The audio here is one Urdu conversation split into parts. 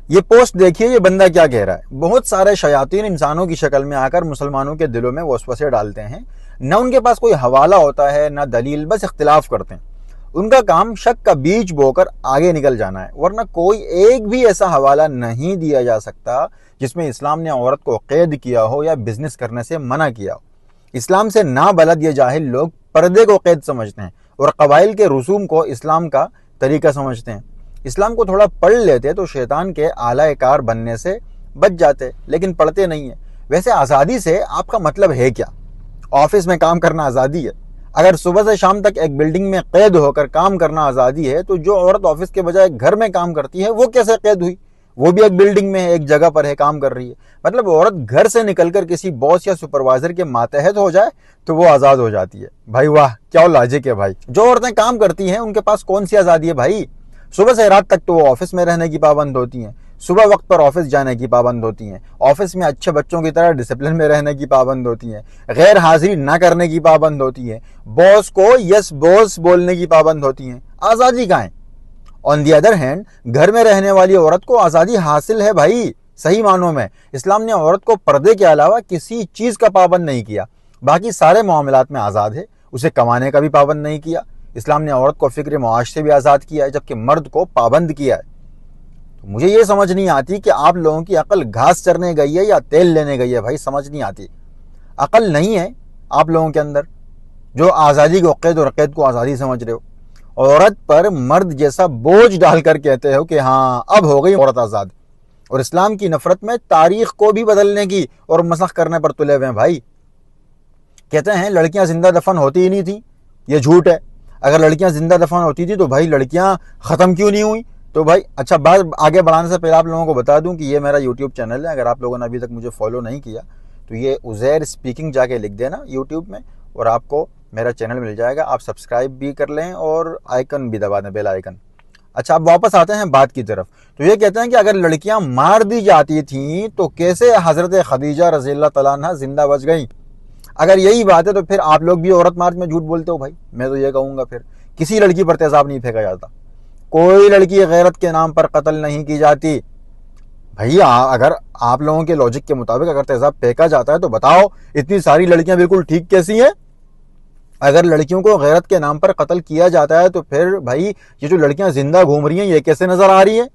یہ پوسٹ دیکھیے یہ بندہ کیا کہہ رہا ہے. بہت سارے شیاطین انسانوں کی شکل میں آ کر مسلمانوں کے دلوں میں وسوسے ڈالتے ہیں. نہ ان کے پاس کوئی حوالہ ہوتا ہے نہ دلیل، بس اختلاف کرتے ہیں. ان کا کام شک کا بیج بو کر آگے نکل جانا ہے، ورنہ کوئی ایک بھی ایسا حوالہ نہیں دیا جا سکتا جس میں اسلام نے عورت کو قید کیا ہو یا بزنس کرنے سے منع کیا ہو. اسلام سے نابلد یہ جاہل لوگ پردے کو قید سمجھتے ہیں اور قبائل کے رسوم کو اسلام کا طریقہ سمجھتے ہیں. اسلام کو تھوڑا پڑھ لیتے تو شیطان کے اعلی کار بننے سے بچ جاتے، لیکن پڑھتے نہیں ہیں. ویسے آزادی سے آپ کا مطلب ہے کیا؟ آفس میں کام کرنا آزادی ہے؟ اگر صبح سے شام تک ایک بلڈنگ میں قید ہو کر کام کرنا آزادی ہے تو جو عورت آفس کے بجائے گھر میں کام کرتی ہے وہ کیسے قید ہوئی؟ وہ بھی ایک بلڈنگ میں ہے، ایک جگہ پر ہے، کام کر رہی ہے. مطلب عورت گھر سے نکل کر کسی باس یا سپروائزر کے ماتحت ہو جائے تو وہ آزاد ہو جاتی ہے. بھائی واہ، کیا لاجک ہے بھائی. جو عورتیں کام کرتی ہیں ان کے پاس کون سی آزادی ہے بھائی؟ صبح سے رات تک تو وہ آفس میں رہنے کی پابند ہوتی ہیں، صبح وقت پر آفس جانے کی پابند ہوتی ہیں، آفس میں اچھے بچوں کی طرح ڈسپلن میں رہنے کی پابند ہوتی ہیں، غیر حاضری نہ کرنے کی پابند ہوتی ہیں، باس کو یس باس بولنے کی پابند ہوتی ہیں. آزادی کہاں ہے؟ آن دی ادر ہینڈ گھر میں رہنے والی عورت کو آزادی حاصل ہے بھائی. صحیح معنوں میں اسلام نے عورت کو پردے کے علاوہ کسی چیز کا پابند نہیں کیا. باقی سارے معاملات میں آزاد ہے. اسے کمانے کا بھی پابند نہیں کیا. اسلام نے عورت کو فکر معاش سے بھی آزاد کیا ہے، جبکہ مرد کو پابند کیا ہے. تو مجھے یہ سمجھ نہیں آتی کہ آپ لوگوں کی عقل گھاس چرنے گئی ہے یا تیل لینے گئی ہے بھائی. سمجھ نہیں آتی. عقل نہیں ہے آپ لوگوں کے اندر جو آزادی کو قید اور قید کو آزادی سمجھ رہے ہو. عورت پر مرد جیسا بوجھ ڈال کر کہتے ہو کہ ہاں اب ہو گئی عورت آزاد. اور اسلام کی نفرت میں تاریخ کو بھی بدلنے کی اور مسخ کرنے پر تلے ہوئے ہیں بھائی. کہتے ہیں لڑکیاں زندہ دفن ہوتی ہی نہیں تھیں. یہ جھوٹ ہے. اگر لڑکیاں زندہ دفن ہوتی تھی تو بھائی لڑکیاں ختم کیوں نہیں ہوئی؟ تو بھائی اچھا، بات آگے بڑھانے سے پہلے آپ لوگوں کو بتا دوں کہ یہ میرا یوٹیوب چینل ہے. اگر آپ لوگوں نے ابھی تک مجھے فالو نہیں کیا تو یہ عزیر اسپیکنگ جا کے لکھ دینا یوٹیوب میں اور آپ کو میرا چینل مل جائے گا. آپ سبسکرائب بھی کر لیں اور آئیکن بھی دبا دیں، بیل آئیکن. اچھا، اب واپس آتے ہیں بات کی طرف. تو یہ کہتے ہیں کہ اگر لڑکیاں مار دی جاتی تھیں تو کیسے حضرت خدیجہ رضی اللہ تعالیٰ عنہ زندہ بچ گئیں؟ اگر یہی بات ہے تو پھر آپ لوگ بھی عورت مارچ میں جھوٹ بولتے ہو بھائی. میں تو یہ کہوں گا پھر کسی لڑکی پر تیزاب نہیں پھینکا جاتا. کوئی لڑکی غیرت کے نام پر قتل نہیں کی جاتی. بھائی اگر آپ لوگوں کے لاجک کے مطابق اگر تیزاب پھینکا جاتا ہے تو بتاؤ اتنی ساری لڑکیاں بالکل ٹھیک کیسی ہیں؟ اگر لڑکیوں کو غیرت کے نام پر قتل کیا جاتا ہے تو پھر بھائی یہ جو لڑکیاں زندہ گھوم رہی ہیں یہ کیسے نظر آ رہی ہیں؟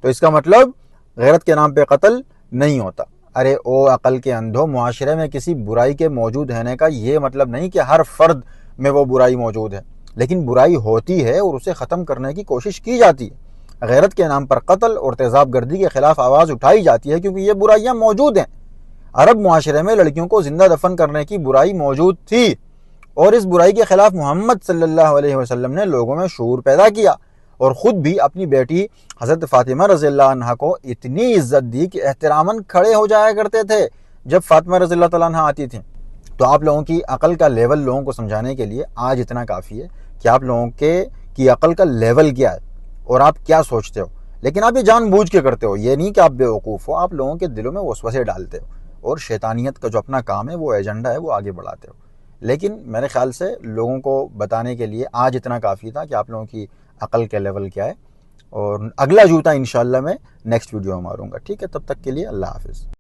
تو اس کا مطلب غیرت کے نام پہ قتل نہیں ہوتا. ارے او عقل کے اندھو، معاشرے میں کسی برائی کے موجود ہونے کا یہ مطلب نہیں کہ ہر فرد میں وہ برائی موجود ہے، لیکن برائی ہوتی ہے اور اسے ختم کرنے کی کوشش کی جاتی ہے. غیرت کے نام پر قتل اور تیزاب گردی کے خلاف آواز اٹھائی جاتی ہے کیونکہ یہ برائیاں موجود ہیں. عرب معاشرے میں لڑکیوں کو زندہ دفن کرنے کی برائی موجود تھی اور اس برائی کے خلاف محمد صلی اللہ علیہ وسلم نے لوگوں میں شعور پیدا کیا اور خود بھی اپنی بیٹی حضرت فاطمہ رضی اللہ عنہ کو اتنی عزت دی کہ احتراماً کھڑے ہو جایا کرتے تھے جب فاطمہ رضی اللہ تعالیٰ عنہ آتی تھیں. تو آپ لوگوں کی عقل کا لیول لوگوں کو سمجھانے کے لیے آج اتنا کافی ہے کہ آپ لوگوں کی عقل کا لیول کیا ہے اور آپ کیا سوچتے ہو. لیکن آپ یہ جان بوجھ کے کرتے ہو. یہ نہیں کہ آپ بیوقوف ہو، آپ لوگوں کے دلوں میں وسوسے ڈالتے ہو اور شیطانیت کا جو اپنا کام ہے، وہ ایجنڈا ہے، وہ آگے بڑھاتے ہو. لیکن میرے خیال سے لوگوں کو بتانے کے لیے آج اتنا کافی تھا کہ آپ لوگوں کی عقل کا لیول کیا ہے. اور اگلا جوتا انشاءاللہ میں نیکسٹ ویڈیو میں ماروں گا. ٹھیک ہے، تب تک کے لیے اللہ حافظ.